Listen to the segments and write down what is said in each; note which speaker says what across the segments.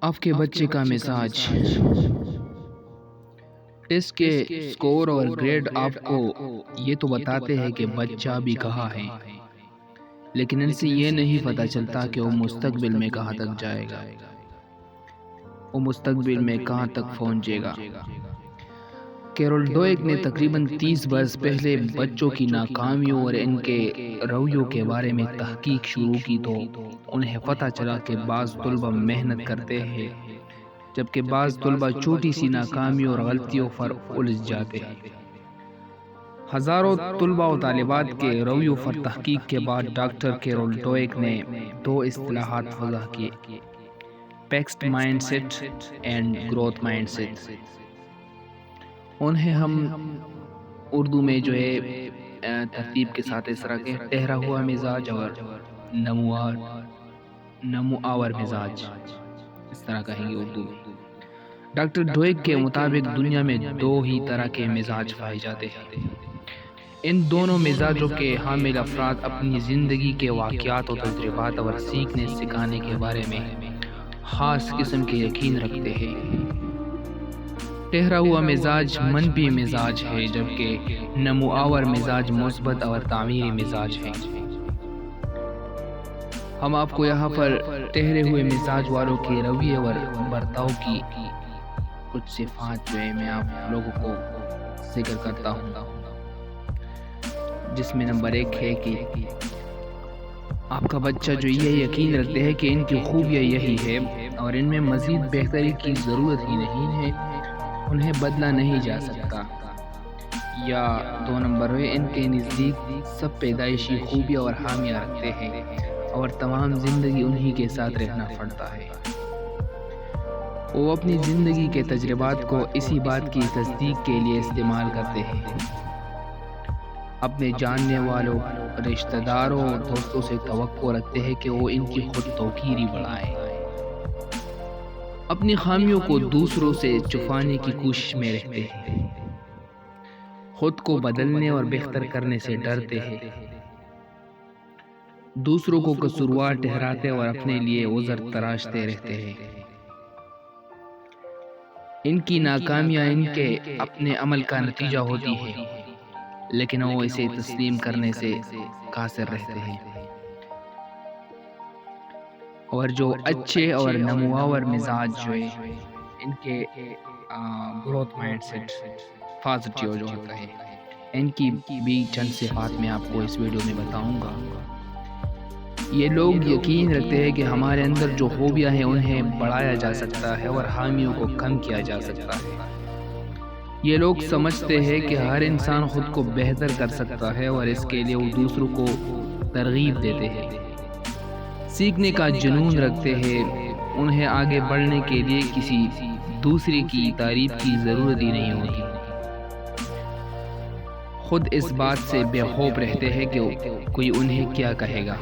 Speaker 1: آپ کے بچے کا مزاج۔ ٹیسٹ کے سکور اور گریڈ آپ کو یہ تو بتاتے ہیں کہ بچہ بھی کہاں ہے، لیکن ان سے یہ نہیں پتہ چلتا کہ وہ مستقبل میں کہاں تک جائے گا، وہ مستقبل میں کہاں تک پہنچے گا۔ کیرول ڈویک نے تقریباً 30 برس پہلے بچوں کی ناکامیوں اور ان کے رویوں کے بارے میں تحقیق شروع کی تو انہیں پتہ چلا کہ بعض طلبہ محنت کرتے ہیں جبکہ بعض طلبہ چھوٹی سی ناکامیوں اور غلطیوں پر الجھ جاتے ہیں۔ ہزاروں طلبہ و طالبات کے رویوں پر تحقیق کے بعد ڈاکٹر کیرول ڈویک نے دو اصطلاحات وضع کیے: fixed mindset and growth mindset. انہیں ہم اردو میں جو ہے ترتیب کے ساتھ اس طرح کے ٹہرا ہوا مزاج اور نموآور مزاج اس طرح کہیں گے اردو میں۔ ڈاکٹر ڈویک کے مطابق دنیا میں دو ہی طرح کے مزاج پائے جاتے ہیں۔ ان دونوں مزاجوں کے حامل افراد اپنی زندگی کے واقعات و تجربات اور سیکھنے سکھانے کے بارے میں خاص قسم کے یقین رکھتے ہیں۔ ٹہرا ہوا مزاج منفی مزاج ہے جبکہ نموآور مزاج مثبت اور تعمیری مزاج ہے۔ ہم آپ کو یہاں پر ٹہرے ہوئے مزاج والوں کے رویے اور برتاؤ کی کچھ صفات جو ہے میں آپ لوگوں کو ذکر کرتا ہوں، جس میں نمبر 1 ہے کہ آپ کا بچہ جو یہ یقین رکھتے ہیں کہ ان کی خوبیاں یہی ہے اور ان میں مزید بہتری کی ضرورت ہی نہیں ہے، انہیں بدلا نہیں جا سکتا۔ یا 2 نمبر ہے ان کے نزدیک سب پیدائشی خوبیاں اور خامیاں رکھتے ہیں اور تمام زندگی انہی کے ساتھ رہنا پڑتا ہے۔ وہ اپنی زندگی کے تجربات کو اسی بات کی تصدیق کے لیے استعمال کرتے ہیں۔ اپنے جاننے والوں، رشتہ داروں اور دوستوں سے توقع رکھتے ہیں کہ وہ ان کی خود توقیری بڑھائیں۔ اپنی خامیوں کو دوسروں سے چھپانے کی کوشش میں رہتے ہیں۔ خود کو بدلنے اور بہتر کرنے سے ڈرتے ہیں۔ دوسروں کو قصوروار ٹھہراتے اور اپنے لیے عذر تراشتے رہتے ہیں۔ ان کی ناکامیاں ان کے اپنے عمل کا نتیجہ ہوتی ہے، لیکن وہ اسے تسلیم کرنے سے قاصر رہتے ہیں۔ اور جو اچھے اور نموآور مزاج جو ہے ان کے گروتھ مائنڈ سیٹ پازیٹیو جو ہوتا ہے، ان کی بھی چند صفات میں آپ کو اس ویڈیو میں بتاؤں گا۔ یہ لوگ یقین رکھتے ہیں کہ ہمارے اندر جو خوبیاں ہیں انہیں بڑھایا جا سکتا ہے اور خامیوں کو کم کیا جا سکتا ہے۔ یہ لوگ سمجھتے ہیں کہ ہر انسان خود کو بہتر کر سکتا ہے اور اس کے لیے وہ دوسروں کو ترغیب دیتے ہیں۔ سیکھنے کا جنون رکھتے ہیں، انہیں آگے بڑھنے کے لیے کسی دوسرے کی تعریف کی ضرورت ہی نہیں ہوتی۔ خود اس بات سے بے خوف رہتے ہیں کہ کوئی انہیں کیا کہے گا۔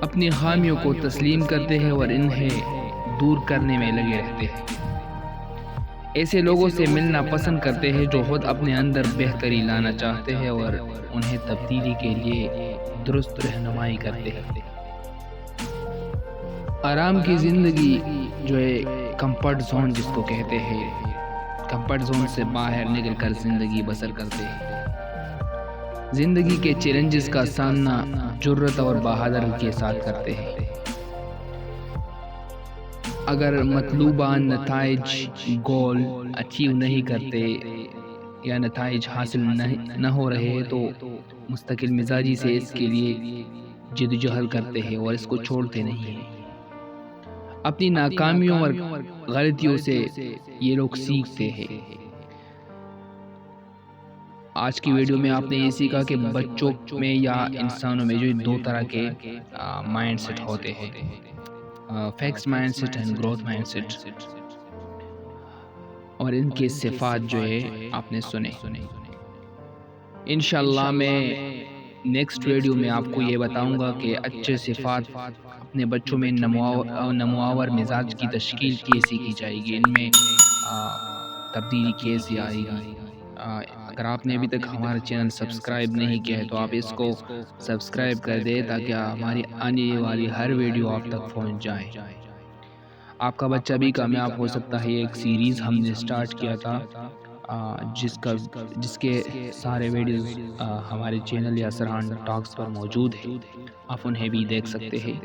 Speaker 1: اپنی خامیوں کو تسلیم کرتے ہیں اور انہیں دور کرنے میں لگے رہتے ہیں۔ ایسے لوگوں سے ملنا پسند کرتے ہیں جو خود اپنے اندر بہتری لانا چاہتے ہیں اور انہیں تبدیلی کے لیے درست رہنمائی کرتے ہیں۔ آرام کی زندگی جو ہے کمفرٹ زون جس کو کہتے ہیں، کمفرٹ زون سے باہر نکل کر زندگی بسر کرتے ہیں۔ زندگی کے چیلنجز کا سامنا جرأت اور بہادری کے ساتھ کرتے ہیں۔ اگر مطلوبہ نتائج گول اچیو نہیں کرتے یا نتائج حاصل نہ ہو رہے تو مستقل مزاجی سے اس کے لیے جدوجہد کرتے ہیں اور اس کو چھوڑتے نہیں ہیں۔ اپنی ناکامیوں اور غلطیوں سے یہ لوگ سیکھتے ہیں۔ آج کی ویڈیو میں آپ نے یہ سیکھا کہ بچوں میں یا انسانوں میں جو 2 طرح کے مائنڈ سیٹ ہوتے ہیں، fixed mindset and growth mindset, اور ان کے صفات جو ہے آپ نے سنے۔ انشاءاللہ میں نیکسٹ ویڈیو میں آپ کو یہ بتاؤں گا کہ اچھے صفات اپنے بچوں میں نموآور مزاج کی تشکیل کیسے کی جائے گی، ان میں تبدیلی کیسے آئے گی۔ اگر آپ نے ابھی تک ہمارا چینل سبسکرائب نہیں کیا ہے تو آپ اس کو سبسکرائب کر دیں تاکہ ہماری آنے والی ہر ویڈیو آپ تک پہنچ جائے۔ آپ کا بچہ بھی کامیاب ہو سکتا ہے، ایک سیریز ہم نے سٹارٹ کیا تھا جس کے سارے ویڈیوز ہمارے چینل یا سرحان ٹاکس پر موجود ہیں، آپ انہیں بھی دیکھ سکتے ہیں۔